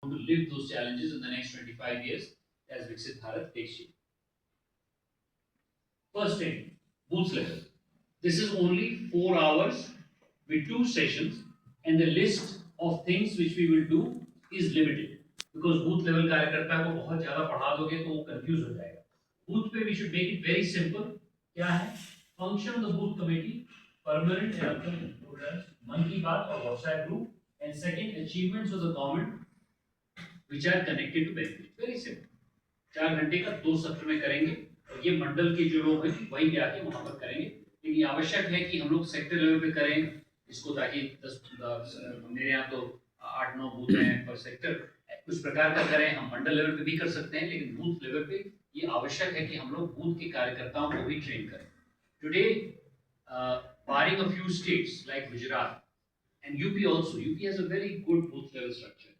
to live those challenges in the next 25 years as Viksit Bharat takes shape. First thing, booth level. This is only 4 hours with 2 sessions, and the list of things which we will do is limited because booth level कार्यकर्ता को बहुत ज़्यादा पढ़ा दोगे तो वो confuse हो जाएगा. Booth पे we should make it very simple. क्या है? Function of the booth committee, permanent and upcoming programs, मन की बात और WhatsApp group, and second, achievements of the government which are connected to benefit. Very simple. 4 घंटे का 2 सत्र में करेंगे और ये मंडल के जो लोग हैं वही आके वहां पर करेंगे. लेकिन आवश्यक है कि हम लोग सेक्टर लेवल पे करें इसको ताकि 10 मेरे यहाँ तो 8-9 बूथ हैं पर सेक्टर, कुछ प्रकार का करें. हम मंडल लेवल पे भी कर सकते हैं लेकिन बूथ लेवल पे ये आवश्यक है कि हम लोग बूथ के कार्यकर्ताओं को भी ट्रेन करें. Today barring a few states like Gujarat and UP also, UP has a very good booth level structure.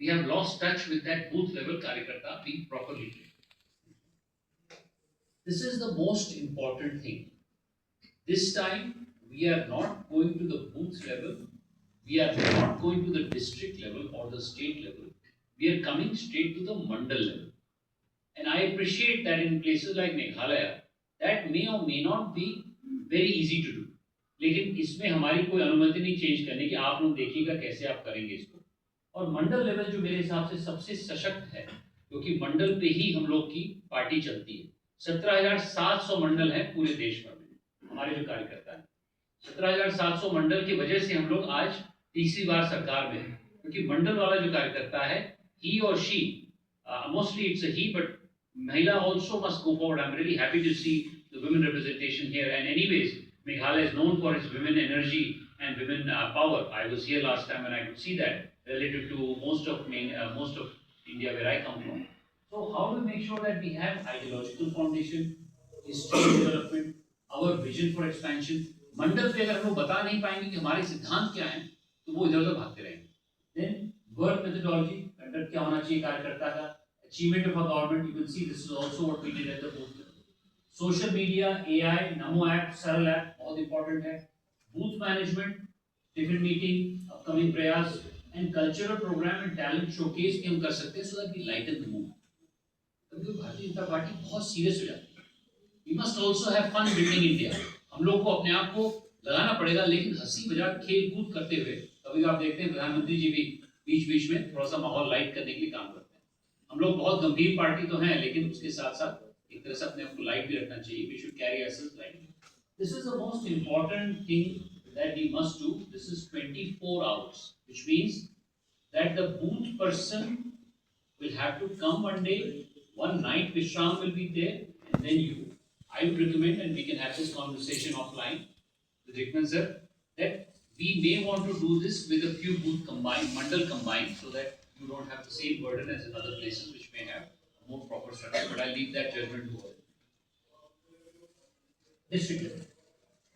We have lost touch with that booth level karyakarta being properly trained. This is the most important thing. This time we are not going to the booth level, we are not going to the district level or the state level, we are coming straight to the mandal level. And I appreciate that in places like Meghalaya, that may or may not be very easy to do. लेकिन इसमें हमारी कोई अनुमति नहीं change करने की, आप लोग देखिएगा कैसे आप करेंगे इसको. और मंडल लेवल जो मेरे हिसाब से सबसे सशक्त है क्योंकि मंडल पे ही हम लोग की पार्टी चलती है. 17,700 मंडल है पूरे देश भर में हमारे जो कार्यकर्ता हैं. 17,700 मंडल की वजह से हम लोग आज तीसरी बार सरकार में हैं क्योंकि मंडल वाला जो कार्यकर्ता है he or she, mostly it's a he, but Mahila also must go forward. I'm really happy to see the women representation here. And anyways, Meghalaya is known for its women energy and women power. I was here last time and I could see that relative to most of India where I come from. So how do we make sure that we have ideological foundation, history development, our vision for expansion? मंडल पे अगर हम लोग बता नहीं पाएंगे कि हमारे सिद्धांत क्या हैं तो वो इधर उधर भागते रहेंगे. Then work methodology, conduct क्या होना चाहिए कार्यकर्ता का, achievement of our government. You will see this is also what we did at the booth level. Social media, AI, Namo app, Saral app बहुत important है. Booth management, different meeting, upcoming prayas and cultural program and talent showcase भी हम कर सकते हैं so that we lighten the mood. कभी Bharatiya Janata party बहुत serious हो जाती है. We must also have fun building India. हम लोग को अपने आप को लगाना पड़ेगा लेकिन हंसी मजाक खेल कूद करते हुए. कभी आप देखते हैं प्रधानमंत्री जी भी बीच बीच में थोड़ा सा माहौल लाइट करने के लिए काम करते हैं. हम लोग बहुत गंभीर पार्टी तो हैं लेकिन उसके साथ साथ एक तरह से अपने आप को लाइट भी रखना चाहिए. We should carry ourselves lightly. This is the most important thing that we must do. This is 24 hours, which means that the booth person will have to come one day, one night Vishram will be there, and then you. I would recommend, and we can have this conversation offline with Rikman sir, that we may want to do this with a few booth combined, mandal combined, so that you don't have the same burden as in other places which may have a more proper structure. But I'll leave that judgment to others. District level,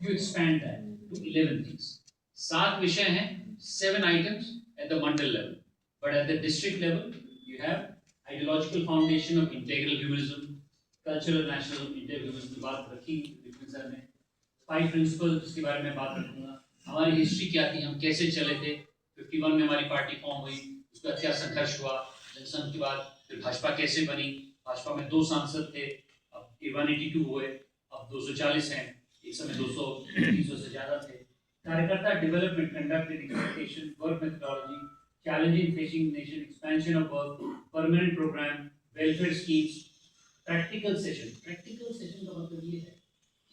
you expand that to 11 things. 7 विषय हैं, 7 items at the mandal level. But at the district level, you have ideological foundation of integral humanism, cultural national integral humanism की बात रखी Vipin sir ने. 5 principles जिसके बारे में बात रखूंगा. हमारी हिस्ट्री क्या थी, हम कैसे चले थे. 51 में हमारी पार्टी फॉर्म हुई, उसके बाद क्या संघर्ष हुआ, जनसंघ के बाद फिर भाजपा कैसे बनी. भाजपा में 2 सांसद थे, अब 182 हुए, अब 240 हैं, एक समय 200-300 से ज्यादा थे. कार्यकर्ता development, conduct expectation, work methodology, challenging facing nation, expansion of work, permanent program, welfare schemes, practical session.